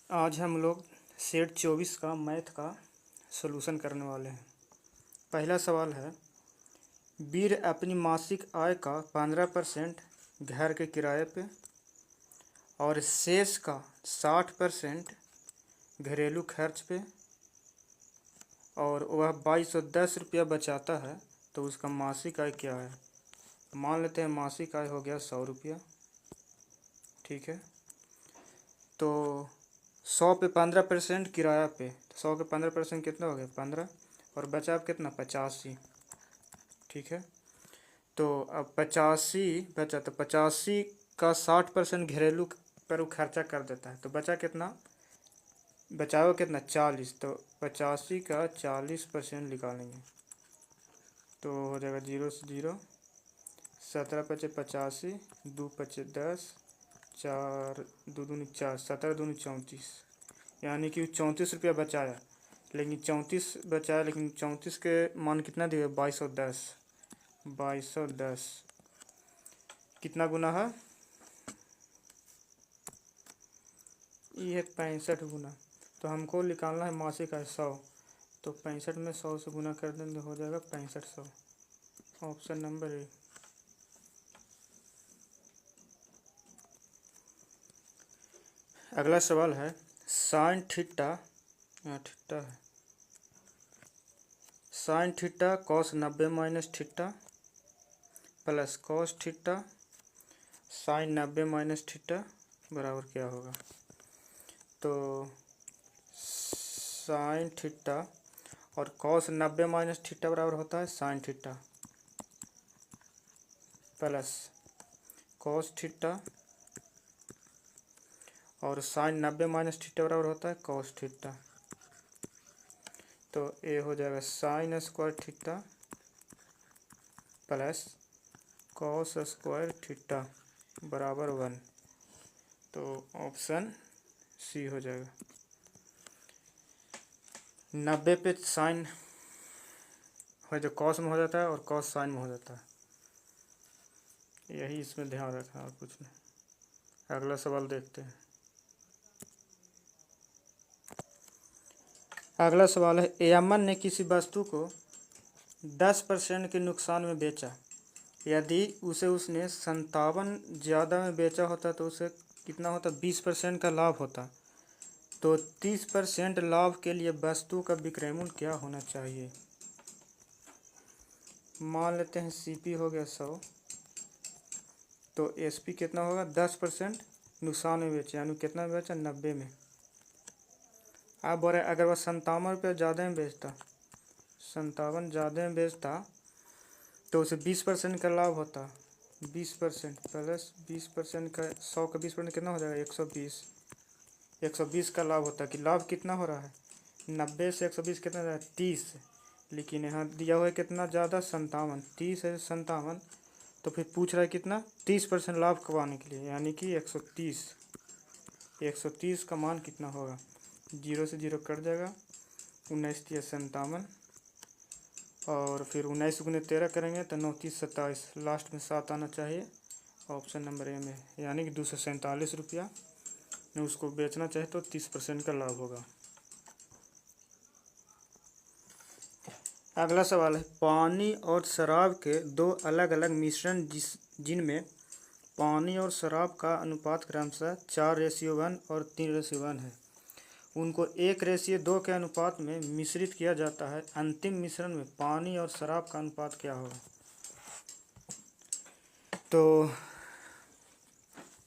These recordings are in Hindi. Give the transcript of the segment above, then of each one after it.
आज हम लोग सेट 24 का मैथ का सॉल्यूशन करने वाले हैं। पहला सवाल है, वीर अपनी मासिक आय का 15% घर के किराए पे और शेष का 60% घरेलू खर्च पे और वह 2210 रुपया बचाता है, तो उसका मासिक आय क्या है। मान लेते हैं मासिक आय हो गया 100 रुपया। ठीक है, तो 100 पे 15% किराया पे, तो 100 के 15% कितना हो गया 15, और बचा कितना 85। ठीक है, तो अब 85 बचा, तो 85 का 60% घरेलू पर वो खर्चा कर देता है, तो बचा कितना, बचाओ कितना 40, तो 85 का 40% निकालेंगे तो हो जाएगा 0 से 0, 17 पचे 85, 2 पचे 10, 4 2 दूनी 4, 17 दूनी 34, यानी कि 34 रुपया बचाया। लेकिन 34 बचाया, लेकिन 34 के मान कितना दिया 2210। 2210 कितना गुना है, ये 65 गुना। तो हमको निकालना है मासिक आय 100, तो 65 में 100 से गुना कर देंगे, हो जाएगा 6500। Option number A. अगला सवाल है, साइन थीटा थीटा है, sine theta cos 90 minus theta plus cos theta sine 90 minus theta बराबर क्या होगा। तो साइन थीटा और कॉस 90 माइनस थीटा बराबर होता है sign theta plus cos theta, और साइन 90 माइनस थीटा बराबर होता है कॉस थीटा। तो ए हो जाएगा sine square theta plus cos square theta बराबर 1। तो ऑप्शन सी हो जाएगा। 90 पे साइन हो जो कॉस में हो जाता है और कॉस साइन में हो जाता है, यही इसमें ध्यान रखना और कुछ नहीं। अगला सवाल देखते हैं। अगला सवाल है, यमन ने किसी वस्तु को 10% के नुकसान में बेचा। यदि उसे उसने 57 ज़्यादा में बेचा होता तो उसे कितना होता 20% का लाभ होता। तो 30% लाभ के लिए वस्तु का विक्रय मूल्य क्या होना चाहिए। मान लेते हैं सीपी हो गया 100, तो एसपी कितना होगा 10% नुकसान में बेचा, यानी कितना में बेचा 90 में। आप बोल रहे अगर वह 57 रुपये ज़्यादा में बेचता, 57 ज़्यादा में बेचता, तो उसे 20% का लाभ होता। 20% प्लस 20% का 100 का 20% कितना हो जाएगा 120। 120 का लाभ होता है, कि लाभ कितना हो रहा है 90 से 120 कितना है 30, लेकिन यहाँ दिया हुआ है कितना ज़्यादा 57, 30 है 57, तो फिर पूछ रहा है कितना 30% लाभ कमाने के लिए, यानी कि 130। 130 का मान कितना होगा, 0 से 0 कट जाएगा, 19 या 57, और फिर 19 गुने 13 करेंगे तो 9 30 27, लास्ट में 7 आना चाहिए। ऑप्शन नंबर ए में, यानी कि 247 रुपया में उसको बेचना चाहे तो 30% का लाभ होगा। अगला सवाल है, पानी और शराब के दो अलग अलग मिश्रण जिनमें पानी और शराब का अनुपात क्रमशः 4:1 और 3:1 है, उनको 1:2 के अनुपात में मिश्रित किया जाता है। अंतिम मिश्रण में पानी और शराब का अनुपात क्या होगा। तो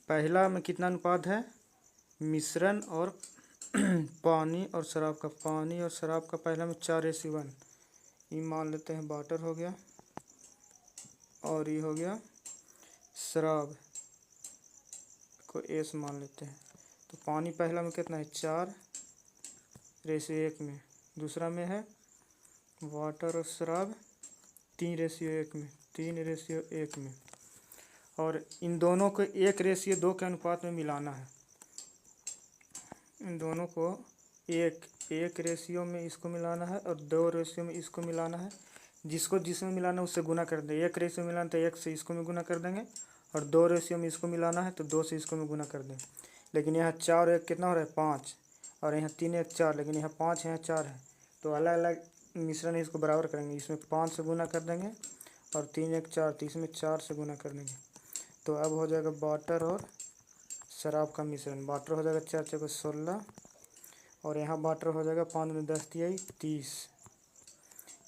पहला में कितना अनुपात है मिश्रण और पानी और शराब का, पानी और शराब का पहला में 4:1, ये मान लेते हैं वाटर हो गया, और ये हो गया शराब को एस मान लेते हैं। तो पानी पहला में कितना है 4:1 में, दूसरा में है वाटर और शराब 3:1 में, 3:1 में, और इन दोनों को 1:2 के अनुपात में मिलाना है। इन दोनों को एक रेशियो में इसको मिलाना है और 2 रेशियो में इसको मिलाना है। जिसको जिसमें मिलाना है उससे गुना कर दें। 1 रेशियो मिलाना तो 1 से इसको में गुना कर देंगे, और 2 रेशियो में इसको मिलाना है तो 2 से इसको में गुना कर दें। लेकिन यहाँ 4 और 1 कितना हो रहा है 5, और यहाँ 3 1 4, लेकिन यहाँ 5 है यहाँ 4 है, तो अलग अलग मिश्रण इसको बराबर करेंगे। इसमें 5 से गुना कर देंगे और 3 1 4, तो इसमें 4 से गुना कर देंगे। तो अब हो जाएगा वाटर और शराब का मिश्रण। वाटर हो जाएगा 4 4 16, और यहाँ वाटर हो जाएगा 5 में 10 दिया 30।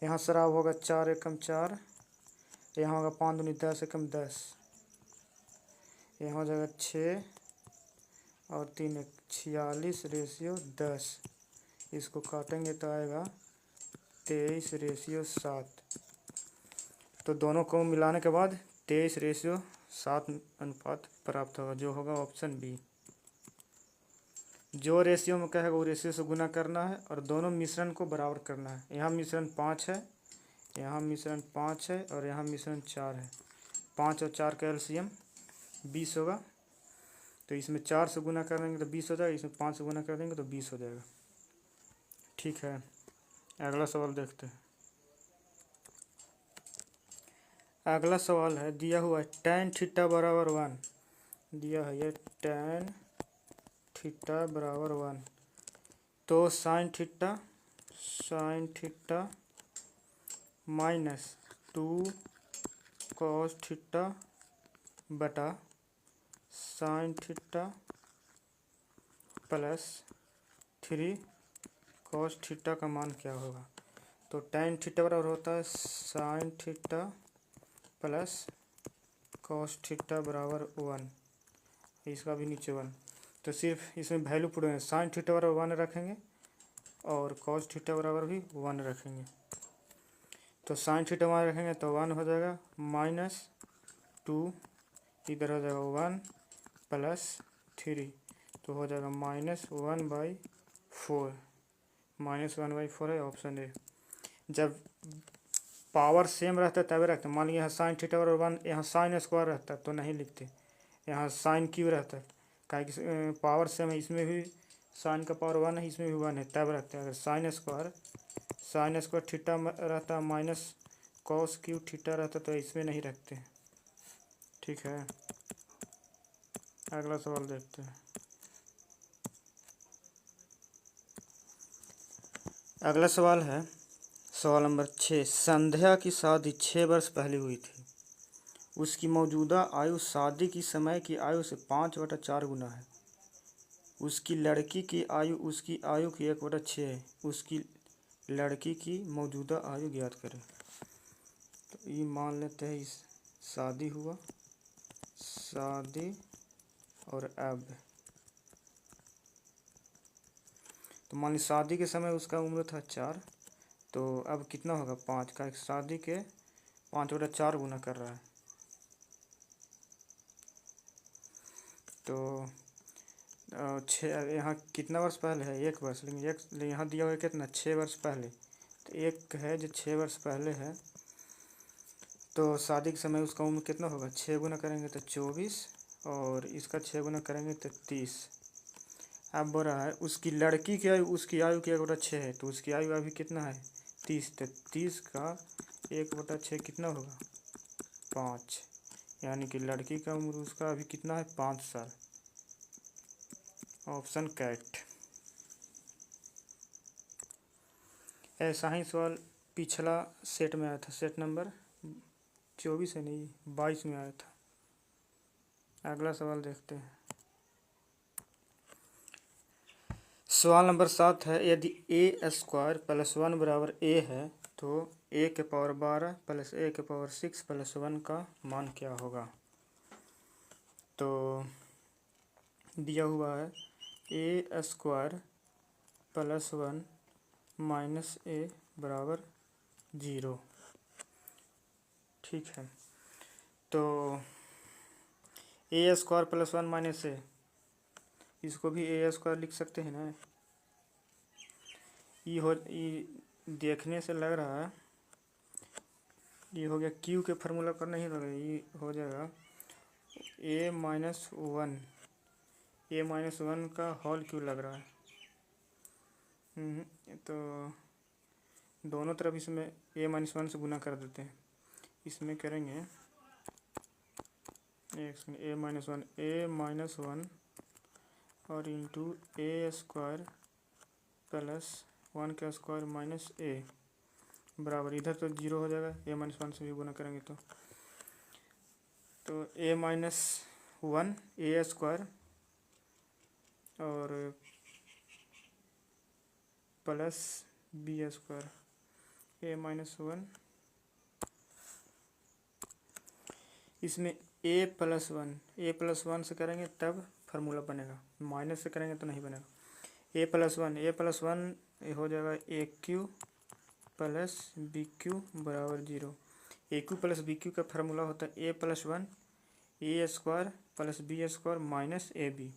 यहाँ शराब होगा 4 एकम 4, यहाँ होगा 5 दूनी 10 एकम 10, यहाँ हो जाएगा 6 और 3 1 46/10। इसको काटेंगे तो आएगा 23/7। तो दोनों को मिलाने के बाद 23/7 अनुपात प्राप्त होगा, जो होगा ऑप्शन बी। जो रेशियो में कहेगा वो रेशियो से गुना करना है और दोनों मिश्रण को बराबर करना है। यहाँ मिश्रण 5 है, यहाँ मिश्रण 5 है और यहाँ मिश्रण 4 है। 5 और 4 का एलसीएम 20 होगा, तो इसमें 4 से गुना कर देंगे तो 20 हो जाएगा, इसमें 5 से गुना कर देंगे तो 20 हो जाएगा। ठीक है, अगला सवाल देखते हैं। अगला सवाल है, दिया हुआ है tan थीटा बराबर 1, दिया है ये tan थीटा बराबर 1, तो sine theta minus 2 cos theta बटा sine theta plus 3 cos theta का मान क्या होगा। तो tan थीटा बराबर होता है sign theta plus cos theta बराबर 1, इसका भी नीचे 1। तो सिर्फ इसमें वैल्यू पुट है, साइन थीटा बराबर 1 रखेंगे और cos थीटा बराबर भी 1 रखेंगे। तो साइन थीटा 1 रखेंगे तो 1 हो जाएगा -2, इधर हो जाएगा 1 प्लस 3, तो हो जाएगा -1/4। -1/4 है ऑप्शन ए। जब पावर सेम रहता है तभी रखते हैं। मान लीजिए यहाँ साइन थीटा और 1, यहाँ साइन स्क्वायर रहता है तो नहीं लिखते, यहाँ साइन क्यू रहता है, काहे कि पावर सेम है। इसमें भी साइन का पावर 1 है, इसमें भी 1 है, तब रखते हैं। अगर साइन स्क्वायर थीटा रहता है माइनस कॉस क्यू थीटा रहता तो इसमें नहीं रखते। ठीक है, अगला सवाल देखते हैं। अगला सवाल है सवाल नंबर 6। संध्या की शादी 6 वर्ष पहले हुई थी। उसकी मौजूदा आयु शादी की समय की आयु से 5/4 गुना है। उसकी लड़की की आयु उसकी आयु की 1/6 है। उसकी लड़की की मौजूदा आयु ज्ञात करें। तो ये मान लेते हैं इस शादी हुआ, शादी और अब तो मान ली शादी के समय उसका उम्र था 4, तो अब कितना होगा 5 का, शादी के 5/4 गुना कर रहा है। तो 6 यहाँ कितना वर्ष पहले है 1 वर्ष, लेकिन यहाँ दिया हुआ है कितना 6 वर्ष पहले, तो एक है जो 6 वर्ष पहले है। तो शादी के समय उसका उम्र कितना होगा, 6 गुना करेंगे तो 24 और इसका 6 गुना करेंगे तो 30। अब बोल रहा है उसकी लड़की की आयु उसकी आयु की 1/6 है, तो उसकी आयु अभी कितना है 30, तो 30 का 1/6 कितना होगा 5, यानी कि लड़की का उम्र उसका अभी कितना है 5 साल। ऑप्शन कैट। ऐसा ही सवाल पिछला सेट में आया था, सेट नंबर 24 है नहीं 22 में आया था। अगला सवाल देखते हैं। सवाल नंबर 7 है, यदि a² + 1 बराबर a है तो a⁻12 + a⁻6 + 1 का मान क्या होगा। तो दिया हुआ है a² + 1 - a बराबर 0। ठीक है, तो a² + 1 - a, इसको भी a² लिख सकते हैं ना। ये देखने से लग रहा है ये हो गया q के फार्मूला पर नहीं लगा, ये हो जाएगा a-1 का होल क्यू लग रहा है। तो दोनों तरफ इसमें a-1 से गुना कर देते हैं। इसमें करेंगे a-1 और इंटू a² प्लस 1 का स्क्वायर माइनस ए बराबर, इधर तो जीरो हो जाएगा, ए माइनस 1 से भी गुना करेंगे तो ए माइनस 1 ए स्क्वायर और प्लस बी स्क्वायर ए माइनस 1, इसमें ए प्लस 1 से करेंगे तब फार्मूला बनेगा, माइनस से करेंगे तो नहीं बनेगा। ए प्लस वन ये हो जाएगा A cube plus B cube बराबर 0। A cube plus B cube का फार्मूला होता है A plus 1 A square plus B square minus A B.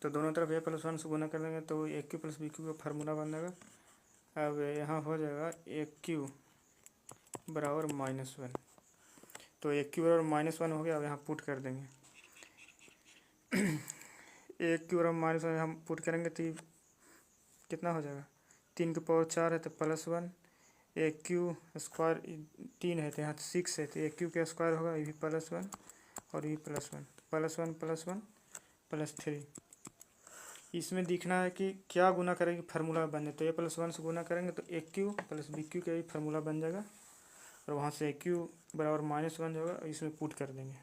तो दोनों तरफ ए प्लस 1 से गुना कर देंगे तो ए क्यू प्लस बी क्यू का फार्मूला बन जाएगा। अब यहाँ हो जाएगा ए क्यू बराबर -1, तो ए क्यू बराबर -1 हो गया। अब यहाँ पुट कर देंगे ए क्यू बराबर -1 हम पुट करेंगे तो कितना हो जाएगा, 3 की पावर 4 है तो +1, ए क्यू स्क्वायर 3 है तो यहाँ 6 है तो ए क्यू का स्क्वायर होगा, ये भी +1 और ये +1 +1 +3। इसमें दिखना है कि क्या गुना करेंगे फार्मूला बन जाए, तो ए प्लस 1 से गुना करेंगे तो ए क्यू प्लस बी क्यू का भी फार्मूला बन जाएगा और वहाँ से ए क्यू बराबर -1 होगा, इसमें पुट कर देंगे।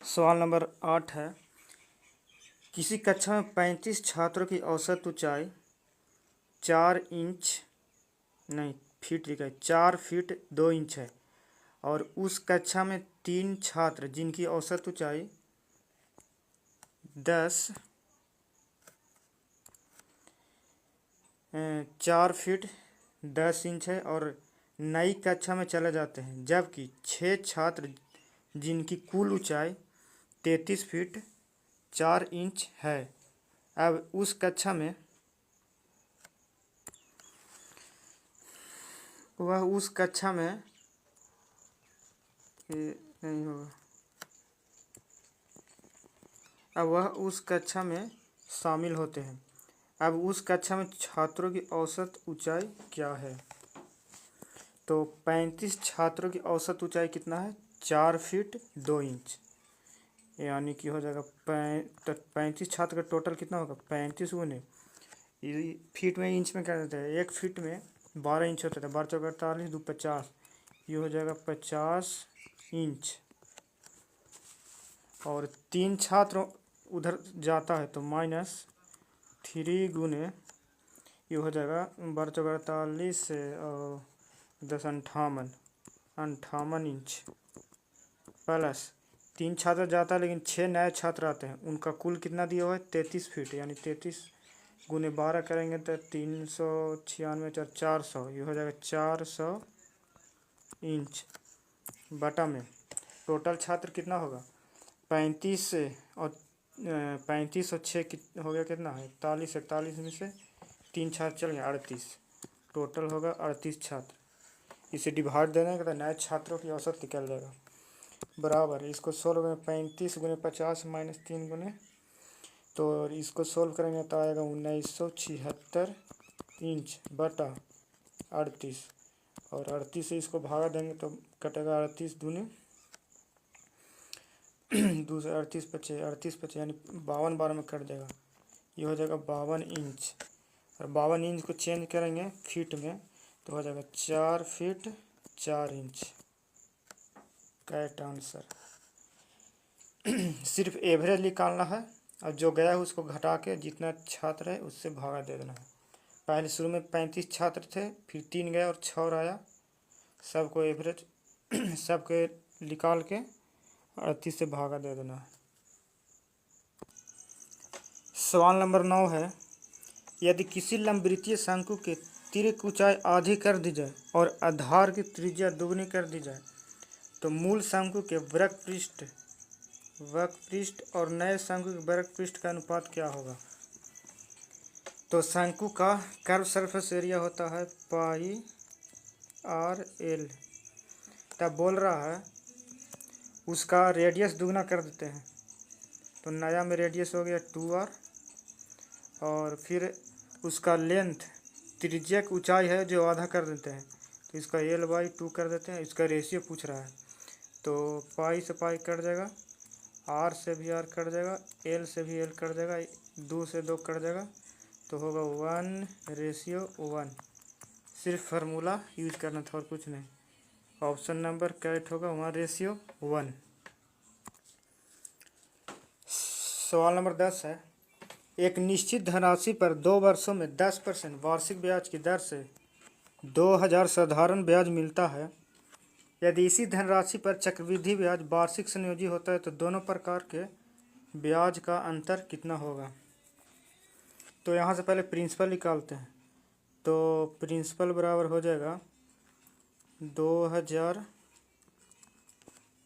सवाल नंबर 8 है, किसी कक्षा में 35 छात्रों की औसत ऊंचाई 4 फीट लिखा है, 4 फीट 2 इंच है और उस कक्षा में 3 छात्र जिनकी औसत ऊंचाई 4 फीट 10 इंच है और नई कक्षा में चले जाते हैं, जबकि 6 छात्र जिनकी कुल ऊंचाई 33 फीट 4 इंच है। अब उस कक्षा में नहीं होगा, अब वह उस कक्षा में शामिल होते हैं। अब उस कक्षा में छात्रों की औसत ऊंचाई क्या है, तो 35 छात्रों की औसत ऊंचाई कितना है, 4 फीट 2 इंच, यानी कि हो जाएगा 35 छात्र का टोटल कितना होगा 35 गुने फीट में इंच में क्या देते हैं, 1 फीट में 12 इंच होता था, 12 चौका 48 2 50, ये हो जाएगा 50 इंच और 3 छात्र उधर जाता है तो -3 गुने ये हो जाएगा 12 चौका 48 और 10 58 इंच प्लस 3 छात्र जाता है लेकिन 6 नए छात्र आते हैं, उनका कुल कितना दिया हुआ है 33 फीट, यानी 33 गुने 12 करेंगे तो 396 400, ये हो जाएगा 400 इंच बटा में टोटल छात्र कितना होगा 35 और 6 हो गया कितना है 41 में से 3 छात्र चल गए 38, टोटल होगा 38 छात्र। इसे डिवाइड देने के तो नए छात्रों की औसत निकल जाएगा बराबर, इसको सोल्व में 35 गुने 50 -3 गुने, तो इसको सोल्व करेंगे तो आएगा 1976 इंच बटा 38 और 38 से इसको भागा देंगे तो कटेगा 38 दूनी दूसरे 38 पचे यानी 52 12 में कट जाएगा, ये हो जाएगा 52 इंच और 52 इंच को चेंज करेंगे फीट में तो हो जाएगा 4 फीट 4 इंच। Correct answer. सिर्फ एवरेज निकालना है और जो गया है उसको घटा के जितना छात्र है उससे भागा दे देना है। पहले शुरू में 35 छात्र थे, फिर 3 गए और 6 और आया, सबको एवरेज सबके निकाल के 38 से भागा दे देना है। सवाल नंबर 9 है, यदि किसी लंबवृत्तीय शंकु के तीर की ऊंचाई आधी कर दी जाए और आधार की त्रिज्या दोगुनी कर दी जाए तो मूल शंकु के वक्रपृष्ठ और नए शंकु के वक्रपृष्ठ का अनुपात क्या होगा। तो शंकु का कर्व सरफेस एरिया होता है πr/l, तब बोल रहा है उसका रेडियस दुगना कर देते हैं, तो नया में रेडियस हो गया 2r और फिर उसका लेंथ त्रिज्या की ऊंचाई है जो आधा कर देते हैं तो इसका l/2 कर देते हैं। इसका रेशियो पूछ रहा है तो पाई से पाई कट जाएगा आर से भी आर कट जाएगा, एल से भी एल कट जाएगा, 2 से 2 कट जाएगा, तो होगा 1:1। सिर्फ फार्मूला यूज करना था और कुछ नहीं। ऑप्शन नंबर करेक्ट होगा 1:1। सवाल नंबर 10 है, एक निश्चित धनराशि पर 2 वर्षों में 10% वार्षिक ब्याज की दर से 2000 साधारण ब्याज मिलता है। यदि इसी धनराशि पर चक्रवृद्धि ब्याज वार्षिक संयोजी होता है तो दोनों प्रकार के ब्याज का अंतर कितना होगा। तो यहाँ से पहले प्रिंसिपल निकालते हैं। तो प्रिंसिपल बराबर हो जाएगा 2000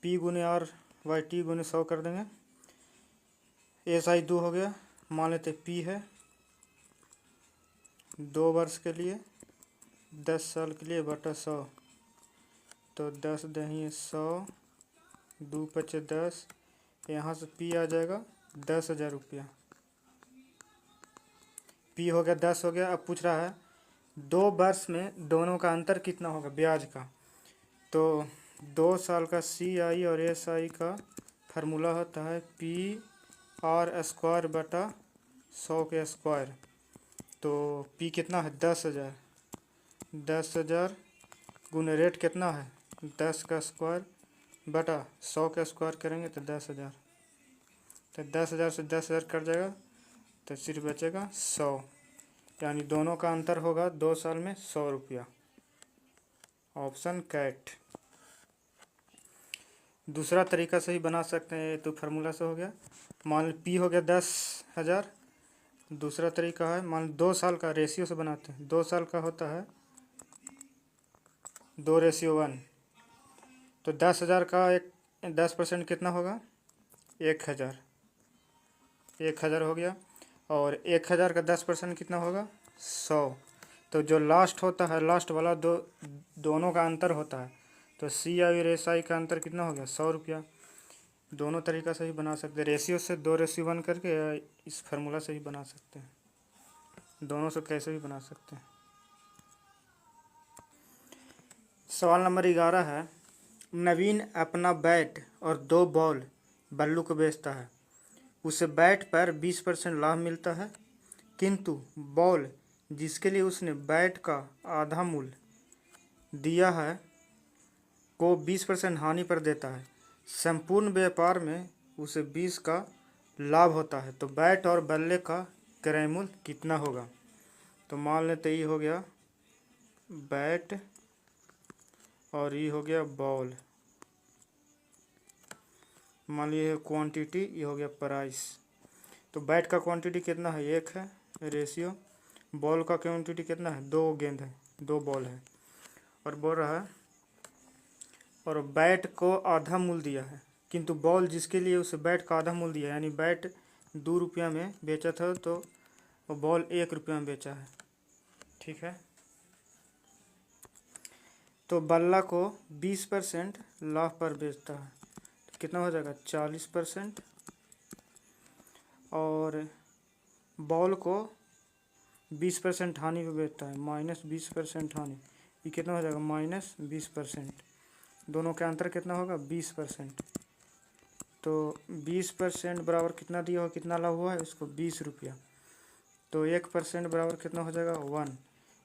P/R/T/100 कर देंगे। SI 2 हो गया, मान लेते P है 2 वर्ष के लिए 10 साल के लिए बटा 100, तो 10 दही 100, 2 पचे 10, यहाँ से P आ जाएगा 10,000 रुपया। P हो गया 10 हो गया। अब पूछ रहा है 2 वर्ष में दोनों का अंतर कितना होगा ब्याज का। तो 2 साल का CI और SI का फार्मूला होता है PR² बटा 100 के स्क्वायर। तो P कितना है 10,000, 10,000 गुने रेट कितना है 10 का स्क्वायर बटा 100 का स्क्वायर करेंगे तो 10,000। तो 10,000 से 10,000 कट जाएगा तो सिर्फ बचेगा 100, यानी दोनों का अंतर होगा 2 साल में 100 रुपया। ऑप्शन कैट। दूसरा तरीका से ही बना सकते हैं, तो फार्मूला से हो गया। मान लो P हो गया 10,000। दूसरा तरीका है, मान लो 2 साल का रेशियो से बनाते हैं। 2 साल का होता है 2:1। तो 10,000 का 10% कितना होगा 1,000, 1,000 हो गया। और 1,000 का 10% कितना होगा 100। तो जो लास्ट होता है, लास्ट वाला दोनों का अंतर होता है, तो CI और SI का अंतर कितना हो गया 100 रुपया। दोनों तरीका से ही बना सकते हैं, रेशियो से 2:1 करके, या इस फार्मूला से ही बना सकते हैं। दोनों से कैसे भी बना सकते हैं। सवाल नंबर 11 है, नवीन अपना बैट और 2 बॉल बल्लू को बेचता है। उसे बैट पर 20% लाभ मिलता है, किंतु बॉल जिसके लिए उसने बैट का आधा मूल्य दिया है को 20% हानि पर देता है। संपूर्ण व्यापार में उसे 20 का लाभ होता है, तो बैट और बल्ले का क्रय मूल्य कितना होगा। तो मान लेते ये हो गया बैट और ये हो गया बॉल। मान लीजिए क्वांटिटी, ये हो गया प्राइस। तो बैट का क्वांटिटी कितना है 1 है रेशियो, बॉल का क्वांटिटी कितना है 2 गेंद है, 2 बॉल है। और बोल रहा है और बैट को आधा मूल्य दिया है, किंतु बॉल जिसके लिए उसे बैट का आधा मूल्य दिया है, यानी बैट 2 रुपया में बेचा था तो वो बॉल 1 रुपया में बेचा है। ठीक है। तो बल्ला को 20% लाभ पर बेचता है, तो कितना हो जाएगा 40%। और बॉल को 20% हानि पे बेचता है, -20% हानि, ये कितना हो जाएगा -20%। दोनों का अंतर कितना होगा 20%। तो 20% बराबर कितना दिया हो, कितना लाभ हुआ है उसको 20 रुपया। तो 1% बराबर कितना हो जाएगा 1।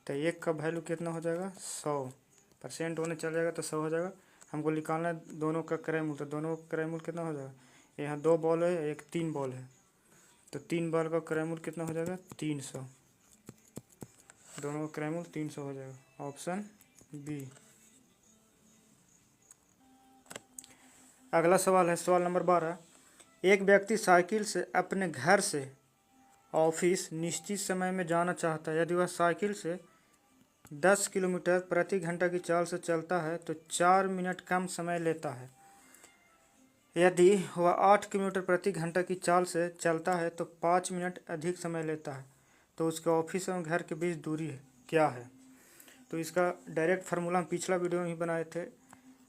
तो 1 का वैल्यू कितना हो जाएगा 100%, होने चल जाएगा तो 100 हो जाएगा। हमको निकालना है दोनों का क्रय मूल्य, तो दोनों का क्रय मूल्य कितना हो जाएगा, यहाँ 2 बॉल है, एक 3 बॉल है, तो 3 बॉल का क्रय मूल्य कितना हो जाएगा 300। दोनों का क्रय मूल्य 300 हो जाएगा। Option B. अगला सवाल है सवाल नंबर 12। एक व्यक्ति साइकिल से अपने घर से ऑफिस निश्चित समय में जाना चाहता है। यदि वह साइकिल से 10 किलोमीटर प्रति घंटा की चाल से चलता है तो 4 मिनट कम समय लेता है। यदि वह 8 किलोमीटर प्रति घंटा की चाल से चलता है तो 5 मिनट अधिक समय लेता है। तो उसके ऑफिस एवं घर के बीच दूरी क्या है। तो इसका डायरेक्ट फार्मूला हम पिछला वीडियो में ही बनाए थे।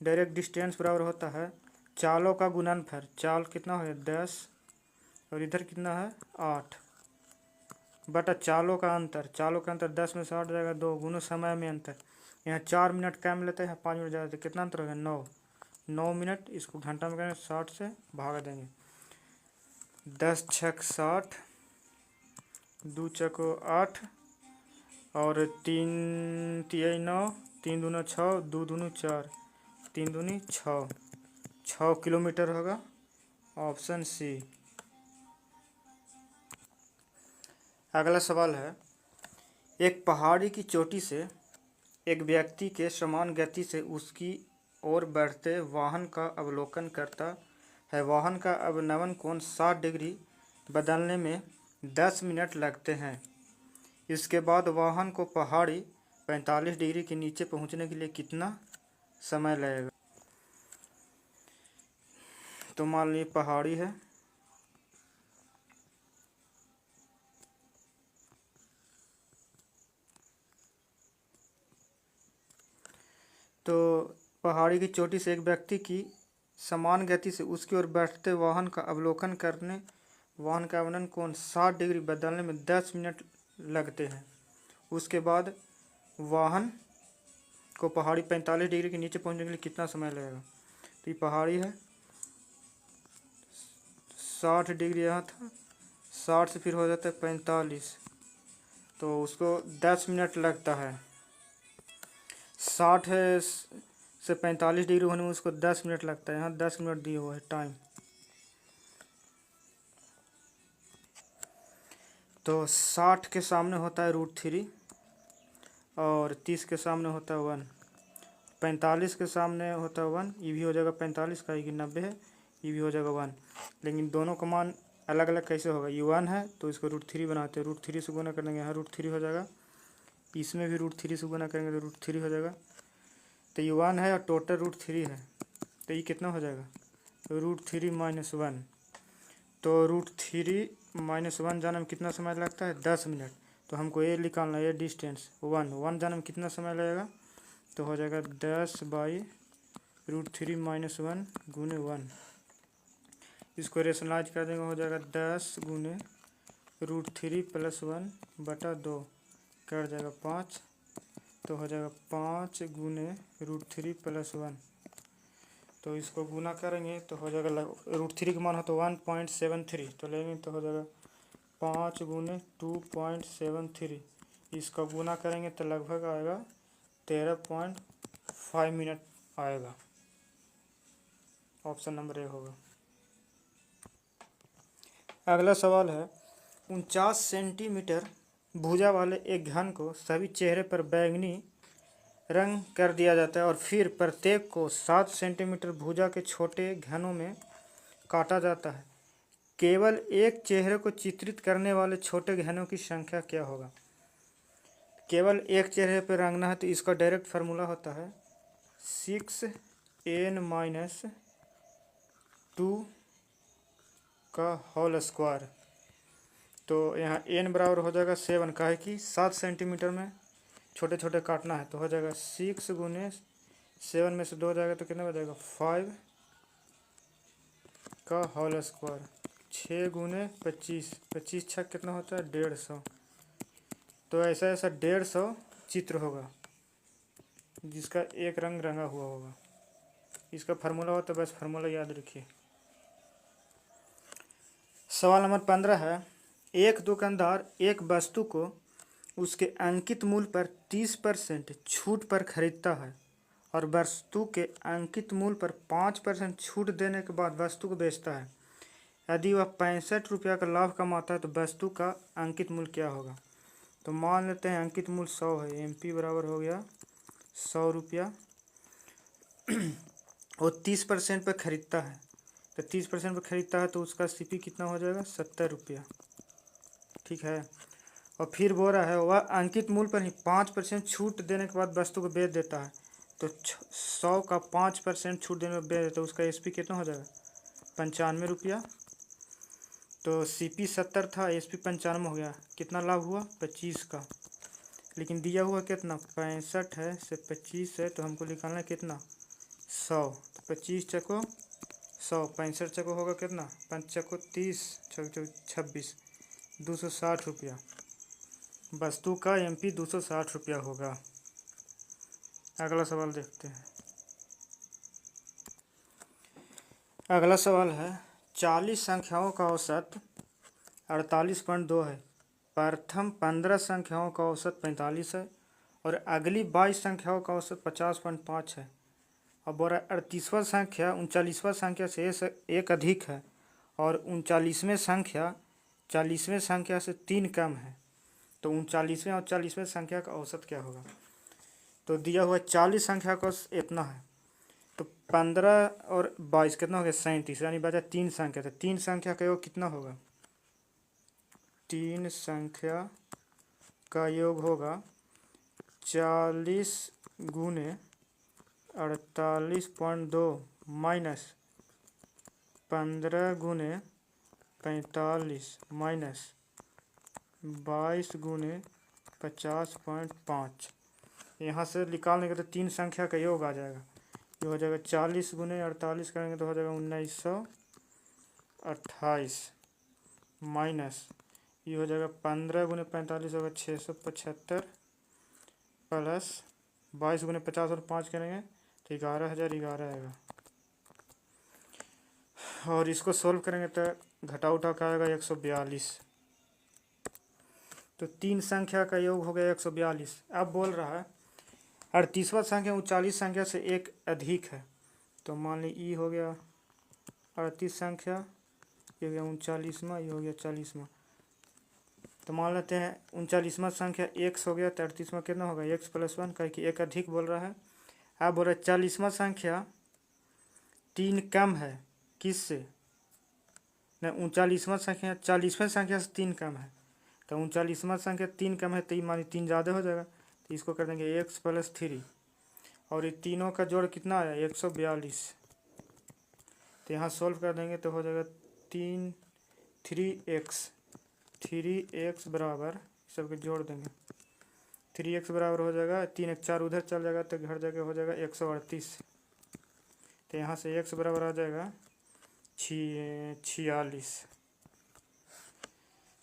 डायरेक्ट डिस्टेंस बराबर होता है चालों का गुणनफल। चाल कितना है 10 और इधर कितना है 8 बटा चालों का अंतर। चालों का अंतर 10 में से 8 जाएगा 2 गुना समय में अंतर। यहाँ 4 मिनट कम लेते हैं, 5 मिनट ज़्यादा, कितना अंतर होगा 9 मिनट। इसको घंटा में करेंगे 60 से भाग देंगे 10 छक 60, 2 चको 8 और 3 तिहाई 9, 3 दूना 6, 2 दूनी 4, 3 दूनी 6 किलोमीटर होगा। Option C. अगला सवाल है, एक पहाड़ी की चोटी से एक व्यक्ति के समान गति से उसकी ओर बढ़ते वाहन का अवलोकन करता है। वाहन का अवनमन कोण 60 डिग्री बदलने में 10 मिनट लगते हैं। इसके बाद वाहन को पहाड़ी 45 डिग्री के नीचे पहुंचने के लिए कितना समय लगेगा? तो मान लीजिए पहाड़ी है, तो पहाड़ी की चोटी से एक व्यक्ति की समान गति से उसकी ओर बढ़ते वाहन का अवलोकन करने वाहन का अवनमन कोण 60 डिग्री बदलने में 10 मिनट लगते हैं। उसके बाद वाहन को पहाड़ी 45 डिग्री के नीचे पहुंचने के लिए कितना समय लगेगा? तो ये पहाड़ी है, 60 डिग्री यहाँ था, 60 से फिर हो जाता है 45, तो उसको 10 मिनट लगता है। 60 है से 45 डिग्री होने में उसको 10 मिनट लगता है। यहाँ 10 मिनट दिया हुआ है टाइम। तो 60 के सामने होता है √3 और 30 के सामने होता है 1, 45 के सामने होता है 1, ये भी हो जाएगा 45 का, ये 90 है, ये भी हो जाएगा 1। लेकिन दोनों का मान अलग अलग कैसे होगा? ये 1 है तो इसको √3 बनाते हैं, √3 से गुना करेंगे, यहाँ √3 हो जाएगा, इसमें भी √3 से गुना करेंगे तो √3 हो जाएगा। तो ये 1 है और टोटल √3 है, तो ये कितना हो जाएगा? √3 - 1। तो √3 - 1 जाने में कितना समय लगता है? 10 मिनट। तो हमको ये निकालना है, ये डिस्टेंस 1 जाने में कितना समय लगेगा? तो हो जाएगा 10/√3 - 1 गुने 1। इसको रेशनलाइज कर देंगे, हो जाएगा 10 गुने √3 + 1 बटा 2, कट जाएगा 5, तो हो जाएगा 5 गुने √3 + 1। तो इसको गुना करेंगे तो हो जाएगा √3 का मान हो तो 1.73, तो लेंगे तो हो जाएगा 5 गुने 2.73। इसका गुना करेंगे तो लगभग आएगा 13.5 मिनट आएगा। ऑप्शन नंबर ए होगा। अगला सवाल है, 49 सेंटीमीटर भुजा वाले एक घन को सभी चेहरे पर बैंगनी रंग कर दिया जाता है और फिर प्रत्येक को 7 सेंटीमीटर भुजा के छोटे घनों में काटा जाता है। केवल एक चेहरे को चित्रित करने वाले छोटे घनों की संख्या क्या होगा? केवल एक चेहरे पर रंगना है तो इसका डायरेक्ट फार्मूला होता है 6n - 2 का होल स्क्वायर। तो यहाँ n बराबर हो जाएगा 7 का है कि 7 सेंटीमीटर में छोटे छोटे काटना है, तो हो जाएगा 6 गुने 7 में से 2 हो जाएगा तो कितना हो जाएगा 5 का होल स्क्वायर। 6 गुने 25, 25 छक कितना होता है 150। तो ऐसा ऐसा 150 चित्र होगा जिसका एक रंग रंगा हुआ होगा। इसका फार्मूला हो तो बस फार्मूला याद रखिए। सवाल नंबर 15 है, एक दुकानदार एक वस्तु को उसके अंकित मूल्य पर 30% छूट पर खरीदता है और वस्तु के अंकित मूल्य पर 5% छूट देने के बाद वस्तु को बेचता है। यदि वह 65 रुपया का लाभ कमाता है तो वस्तु का अंकित मूल्य क्या होगा? तो मान लेते हैं अंकित मूल्य 100 है, MP बराबर हो गया 100 रुपया और 30% पर खरीदता है, तो 30% पर खरीदता है तो उसका CP कितना हो जाएगा 70 रुपया। ठीक है, और फिर बोल रहा है वह अंकित मूल्य पर ही 5% छूट देने के बाद वस्तु को बेच देता है, तो 100 का 5% छूट देने पर बेच देता है, उसका SP कितना हो जाएगा 95 रुपया। तो CP 70 था, SP 95 हो गया, कितना लाभ हुआ 25 का। लेकिन दिया हुआ कितना 65 है से 25 है, तो हमको निकालना है कितना 100। तो 25 चको 100, 65 चको होगा कितना 5 चको 30, 26, 260 रुपया। वस्तु का MP 260 रुपया होगा। अगला सवाल देखते हैं। अगला सवाल है, 40 संख्याओं का औसत 48.2 है। प्रथम 15 संख्याओं का औसत 45 है और अगली 22 संख्याओं का औसत 50.5 है। अब बोल रहा है 38वां संख्या 39वां संख्या से एक अधिक है और 39वें संख्या 40वें संख्या से 3 कम है। तो 39वें और 40वें संख्या का औसत क्या होगा? तो दिया हुआ 40 संख्या का औसत इतना है, तो 15 और 22 कितना हो गया? 37, यानी बचा 3 संख्या। तो 3 संख्या का योग कितना होगा? 3 संख्या का योग होगा 40 गुने 48.2 माइनस 15 गुने 45 माइनस 22 गुने 50.5। यहाँ से निकालने के तो 3 संख्या का योग आ जाएगा। ये हो जाएगा 40 गुने 48 करेंगे तो हो जाएगा 1928 माइनस ये हो जाएगा 15 गुने 45 होगा 675 प्लस 22 गुने 50 और 5 करेंगे तो 11,011 आएगा। और इसको सोल्व करेंगे तो घटा उठा का आएगा 142। तो 3 संख्या का योग हो गया 142। अब बोल रहा है 38वां संख्या 39 संख्या से एक अधिक है। तो मान ली ई हो गया 38 संख्या, ये हो गया 39वां, ये हो गया 40वां। तो मान लेते हैं 39वां संख्या x हो गया तो 38वां कितना होगा? x + 1, कह कि एक अधिक बोल रहा है। अब बोल रहा है 40वां संख्या 3 कम है किससे? नहीं, 39वां संख्या 40वें संख्या से 3 कम है। तो 39वां संख्या 3 कम है तो ये मानी 3 ज़्यादा हो जाएगा, तो इसको कर देंगे x + 3 और ये तीनों का जोड़ कितना आया? 142। तो यहाँ सोल्व कर देंगे तो हो जाएगा 3x बराबर, सबके जोड़ देंगे 3x बराबर हो जाएगा 3 1 4 उधर चल जाएगा तो घर जगह हो जाएगा 138। तो यहाँ से x बराबर आ जाएगा 46।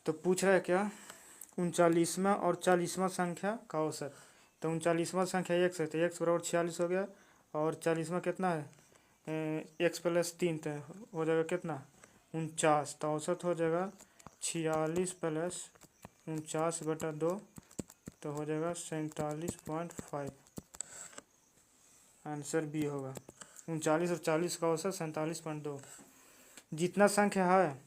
तो पूछ रहा है क्या? 39वां और 40वां संख्या का औसत। तो 39वां संख्या x है तो x बराबर 46 हो गया और 40वां कितना है? x + 3 तो हो जाएगा कितना? 49। तो औसत हो जाएगा 46 + 49/2 तो हो जाएगा 47.5। आंसर बी होगा। 39 और 40 का औसत 47.2। जितना संख्या है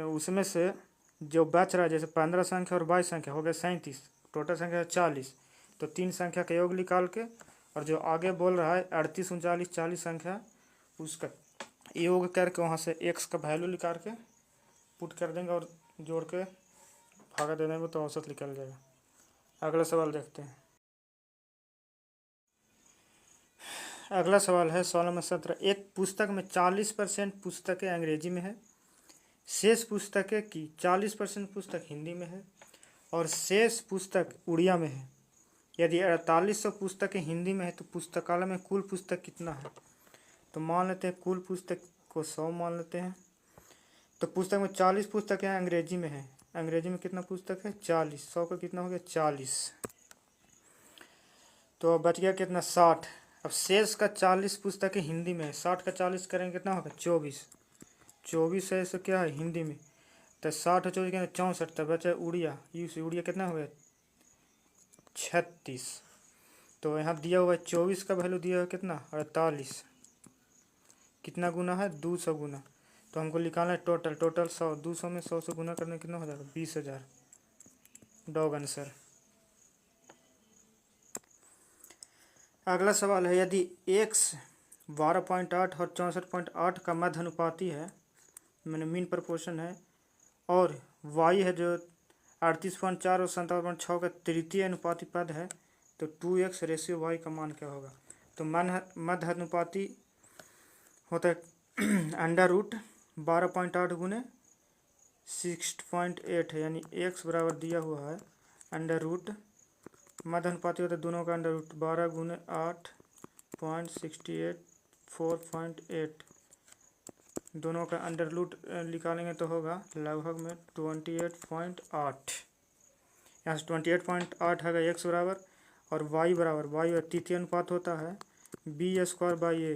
उसमें से जो बच रहा है, जैसे 15 संख्या और 22 संख्या हो गया 37, टोटल संख्या है 40। तो 3 संख्या का योग निकाल के और जो आगे बोल रहा है 38 39 40 संख्या उसका योग करके वहाँ से x का वैल्यू निकाल के पुट कर देंगे और जोड़ के भागा दे देंगे तो औसत निकल जाएगा। अगला सवाल देखते हैं। अगला सवाल है 16 में 17। एक पुस्तक में 40% पुस्तकें अंग्रेजी में है, शेष पुस्तकें की 40% पुस्तक हिंदी में है और शेष पुस्तक उड़िया में है। यदि 4800 पुस्तकें हिंदी में है तो पुस्तकालय में कुल पुस्तक कितना है? तो मान लेते हैं कुल पुस्तक को 100 मान लेते हैं। तो पुस्तक में 40 पुस्तकें अंग्रेजी में है, अंग्रेजी में कितना पुस्तक है? 40। 100 का कितना हो गया? 40। तो बच गया कितना? 60। अब शेष का 40 पुस्तकें हिंदी में है, 60 का 40 करेंगे कितना होगा? 24। 24 है, इससे क्या है? हिंदी में। तो 60 और 24 के 64। तब बचा उड़िया, उड़िया कितना हो गया? 36। तो यहाँ दिया हुआ है 24 का वैल्यू दिया हुआ कितना? 48। कितना गुना है? 200 गुना। तो हमको निकालना है टोटल 100। 200 में 100 से गुना करने कितना हो जाएगा? 20,000। Dog answer. अगला सवाल है यदि x 12.8 और 64.8 का मध्य अनुपाती है, मैंने मीन प्रोपोर्शन है, और y है जो 38.4 और 57.6 का तृतीय अनुपाती पद है, तो 2x रेशियो y का मान क्या होगा? तो मध्य अनुपाती होता है √12.8 गुने 6.8 है, यानी x बराबर दिया हुआ है √ मध्य अनुपाती होता है दोनों का √ 12 गुने 8.68 4.8, दोनों का √ निकालेंगे तो होगा लगभग में 28.8। यहाँ से 28.8 है x बराबर और y बराबर, y तृतीय अनुपात होता है b² / a,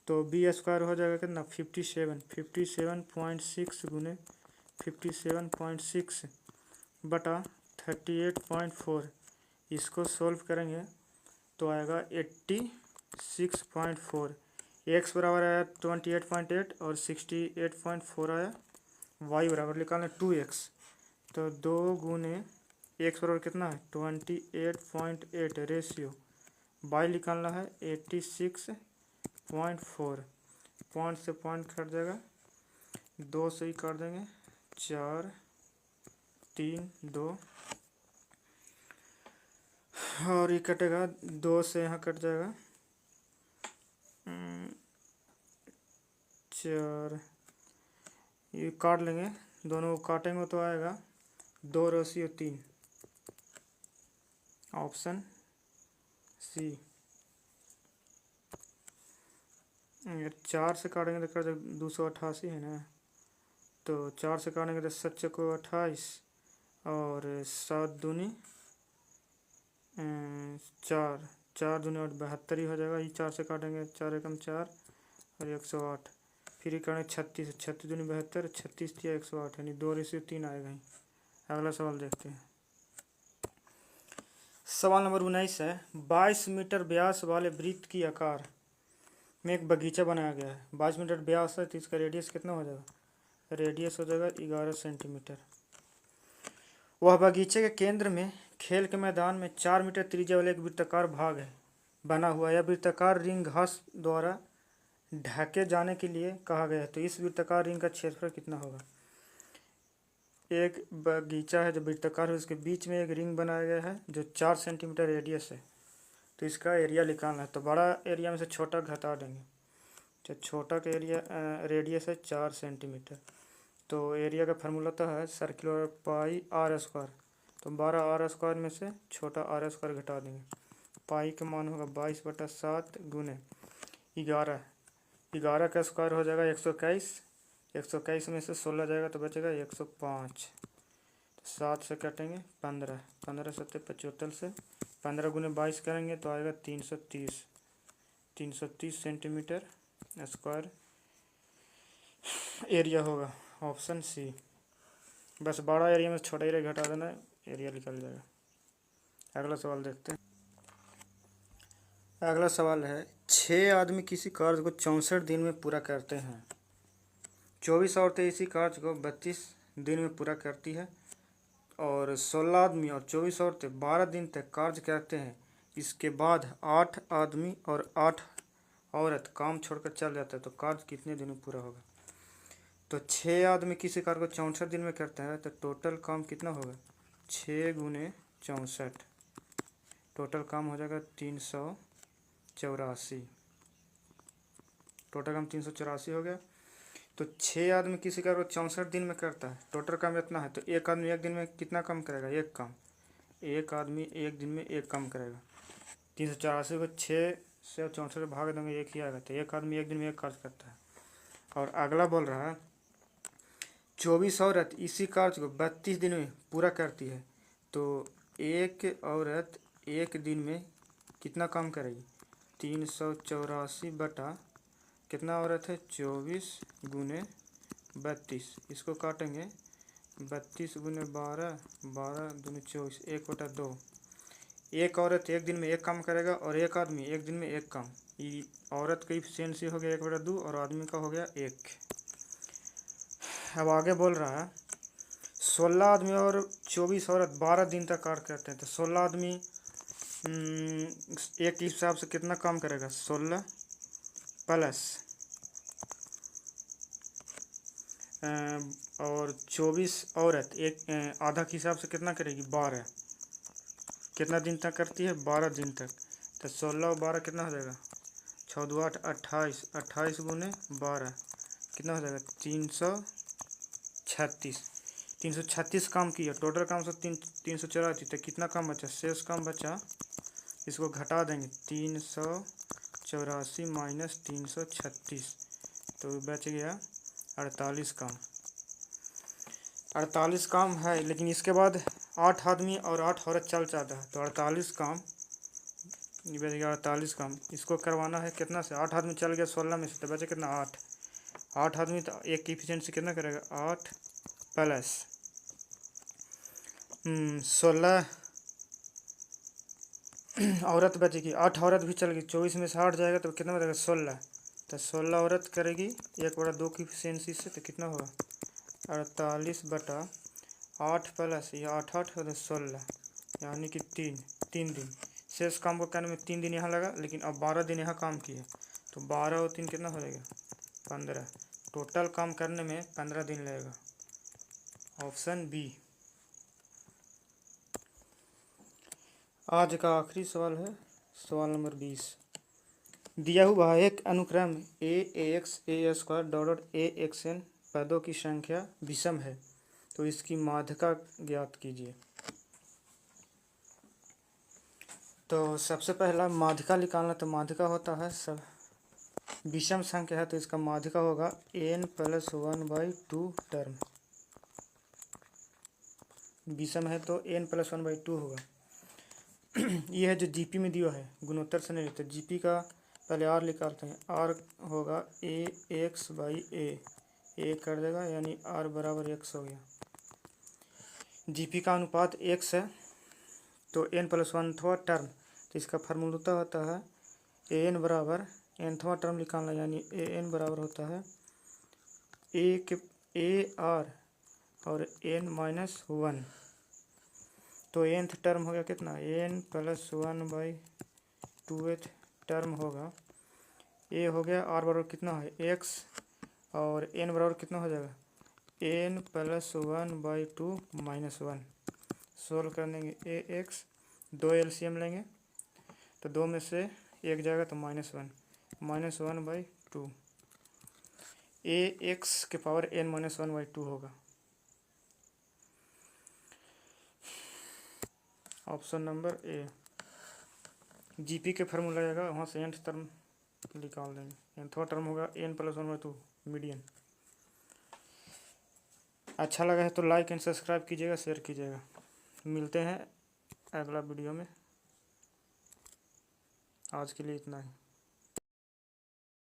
तो बी स्क्वायर हो जाएगा कितना 57.6 गुने 57.6 बटा 38.4। इसको सॉल्व करेंगे तो आएगा 86.4। एक्स बराबर आया 28.8 और 68.4 आया। वाई बराबर निकालना 2x, तो 2 गुने एक्स बराबर कितना है 28.8 रेशियो, वाई निकालना है 86.4। पॉइंट से पॉइंट कट जाएगा, 2 से ही काट देंगे, 4 3 2 और ये कटेगा 2 से यहाँ कट जाएगा 4, ये काट लेंगे, दोनों को काटेंगे तो आएगा 2 रेशियो 3, ऑप्शन सी। 4 से काटेंगे तो कर 288 है ना, तो 4 से काटेंगे तो 7 को 28 और 7 दूनी 4, 4 दूनी 8 72 ही हो जाएगा। ये 4 से काटेंगे 4 एकम 4 और 108, फिर ये करेंगे 36, 36 दूनी 72, 36 या 108 यानी 2 रेशियो 3 आएगा ही। अगला सवाल देखते हैं। सवाल नंबर 19 है, 22 मीटर व्यास वाले वृत्त की आकार में एक बगीचा बनाया गया है। 22 मीटर व्यास है तो इसका रेडियस कितना हो जाएगा, रेडियस हो जाएगा 11 सेंटीमीटर। वह बगीचे के केंद्र में खेल के मैदान में 4 मीटर त्रिज्या वाला एक वृत्ताकार भाग है बना हुआ। यह वृत्ताकार रिंग घास द्वारा ढके जाने के लिए कहा गया है, तो इस वृत्ताकार रिंग का क्षेत्रफल कितना होगा। एक बगीचा है जो वृत्ताकार है, उसके बीच में एक रिंग बनाया गया है जो 4 सेंटीमीटर रेडियस है, तो इसका एरिया निकालना है। तो बड़ा एरिया में से छोटा घटा देंगे, जो छोटा का एरिया रेडियस है 4 सेंटीमीटर, तो एरिया का फार्मूला तो है सर्कुलर पाई आर स्क्वायर, तो 12 आर स्क्वायर में से छोटा आर स्क्वायर घटा देंगे। पाई का मान होगा 22/7 गुने 11, 11 का स्क्वायर हो जाएगा 121, 121 में से 16 जाएगा तो बचेगा 105, 7 से काटेंगे 15, 15 7 75 से 15 गुने 22 करेंगे तो आएगा 330 सेंटीमीटर स्क्वायर एरिया होगा, ऑप्शन सी। बस बड़ा एरिया में छोटा एरिया घटा देना, एरिया निकल जाएगा। अगला सवाल देखते हैं। अगला सवाल है, 6 आदमी किसी कार्य को 64 दिन में पूरा करते हैं। 24 औरतें इसी कार्य को 32 दिन में पूरा करती है और 16 आदमी और 24 औरतें 12 दिन तक कार्य करते हैं। इसके बाद 8 आदमी और 8 औरत काम छोड़कर चल जाते हैं, तो कार्य कितने दिन में पूरा होगा। तो 6 आदमी किसी कार्य को 64 दिन में करते हैं, तो टोटल काम कितना होगा 6 गुने 64, टोटल काम हो जाएगा 384, टोटल काम 384 हो गया। तो 6 आदमी किसी कार्य को 64 दिन में करता है, टोटल काम इतना है, तो एक आदमी एक दिन में कितना काम करेगा, एक काम, एक आदमी एक दिन में एक काम करेगा। 384 को 6 से 64 भाग देंगे, एक ही आएगा, तो एक आदमी एक दिन में एक कार्य करता है। और अगला बोल रहा है 24 औरत इसी कार्य को 32 दिन में पूरा करती है, तो एक औरत एक दिन में कितना काम करेगी 384 बटा कितना औरत है 24 गुने 32, इसको काटेंगे 32 गुने 12, 12 दूनी 24, 1/2। एक औरत एक दिन में एक काम करेगा और एक आदमी एक दिन में एक काम, ये औरत का एफिशिएंसी हो गया 1/2 और आदमी का हो गया 1। अब आगे बोल रहा है 16 आदमी और 24 औरत 12 दिन तक कार्य करते हैं, तो 16 आदमी एक हिसाब से कितना काम करेगा 16 प्लस और 24 औरत एक आधा के हिसाब से कितना करेगी 12, कितना दिन तक करती है 12 दिन तक, तो 16 और 12 कितना हो जाएगा 6 2 8 28, 28 गुने 12 कितना हो जाएगा 336 काम किया, टोटल काम से 384, तो कितना काम बचा शेष काम बचा, इसको घटा देंगे 384 माइनस 336, तो बच गया 48 काम। 48 काम है, लेकिन इसके बाद 8 आदमी और 8 औरत चल जाता है, तो 48 काम ये बच गया 48 काम। इसको करवाना है कितना से, 8 आदमी चल गया 16 में से, तो बचे कितना 8। 8 आदमी तो एक की इफिशियंसी कितना करेगा, 8 प्लस 16 औरत बचेगी। 8 औरत भी चल गई, 24 में से 8 जाएगा तो कितना बचेगा 16। तो 16 औरत करेगी 1/2 की इफिशियंसी से, तो कितना होगा 48/8 प्लस ये 8 8 और 16 यानी कि 3 दिन। शेष काम को करने में 3 दिन यहाँ लगा, लेकिन अब 12 दिन यहाँ काम किए, तो 12 और 3 कितना हो जाएगा 15। टोटल काम करने में 15 दिन लगेगा। Option B. आज का आखिरी सवाल है सवाल नंबर 20। दिया हुआ एक अनुक्रम ax(a)² पदों की संख्या विषम है, तो इसकी माध्यिका ज्ञात कीजिए। तो सबसे पहला माध्यिका निकालना, तो माध्यिका होता है सब विषम संख्या है, तो इसका माध्यिका होगा n+1/2 टर्म। विषम है तो n+1/2 होगा। ये है जो जीपी में दिया है, गुणोत्तर से नहीं लेते। जीपी का पहले आर निकालते हैं। आर होगा ax/a, ए कर देगा यानी r बराबर x हो गया। जीपी का अनुपात x है, तो n+1वां टर्म, तो इसका फार्मूला होता है an बराबर nवां टर्म निकालना, यानी an बराबर होता है ar और n-1। तो nth टर्म हो गया कितना, n+1/2th टर्म होगा। a हो गया, r बराबर कितना है x, और n बराबर कितना हो जाएगा n+1/2 -1। सोल्व कर देंगे ax, 2 एलसीएम लेंगे तो 2 में से 1 जाएगा तो -1 -1/2 ax के पावर n-1/2 होगा। Option number A. जीपी के फार्मूला आएगा, वहाँ से nth टर्म निकाल देंगे। nthवां टर्म होगा n+1/2 मीडियन। अच्छा लगा है तो लाइक एंड सब्सक्राइब कीजिएगा, शेयर कीजिएगा। मिलते हैं अगला वीडियो में। आज के लिए इतना ही।